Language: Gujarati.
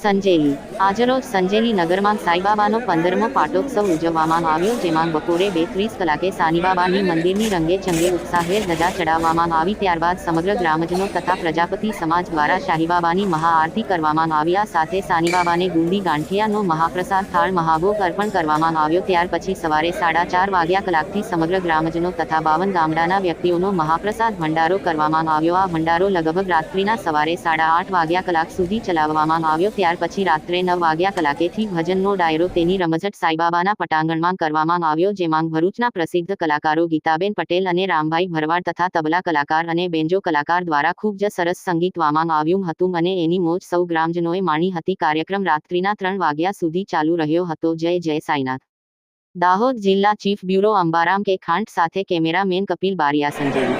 સંજેલી આજરોજ સંજેલી નગરમાં સાઈબાબાનો 15મો પાટોત્સવ ઉજવવામાં આવ્યો, જેમાં બપોરે 2:30 કલાકે સાનીબાબાની મંદિરની રંગે ચંગે ઉત્સાહભેર ધજા ચડાવવામાં આવી। ત્યારબાદ સમગ્ર ગ્રામજનો તથા પ્રજાપતિ સમાજ દ્વારા શાહીબાબાની મહાઆરતી કરવામાં આવી। આ સાથે સાનીબાબાને ગુંદી ગાંઠિયાનો મહાપ્રસાદ થાળ મહાભોગ અર્પણ કરવામાં આવ્યો। ત્યાર પછી સવારે 4:30 વાગ્યાથી સમગ્ર ગ્રામજનો તથા 52 ગામડાના વ્યક્તિઓનો મહાપ્રસાદ ભંડારો કરવામાં આવ્યો। આ ભંડારો લગભગ રાત્રિના સવારે 8:30 વાગ્યા સુધી ચલાવવામાં આવ્યો। ત્યાર પછી રાત્રે 9 વાગ્યાથી ભજનનો ડાયરો તેની રમઝટ સાઈબાબાના પટાંગણમાં કરવામાં આવ્યો, જેમાં ભરૂચના પ્રસિદ્ધ કલાકારો ગીતાબેન પટેલ અને રામભાઈ ભરવાડ તથા તબલા કલાકાર અને બેન્જો કલાકાર દ્વારા ખૂબ જ સરસ સંગીત ગાવામાં આવ્યું હતું અને એની મોજ સૌ ગ્રામજનોએ માણી હતી। કાર્યક્રમ રાત્રિના 3 વાગ્યા સુધી ચાલુ રહ્યો હતો। જય જય સાઈનાથ। દાહોદ જિલ્લા ચીફ બ્યુરો અંબારામ કે ખાંટ સાથે કેમેરામેન કપિલ બારિયા, સંજેલી।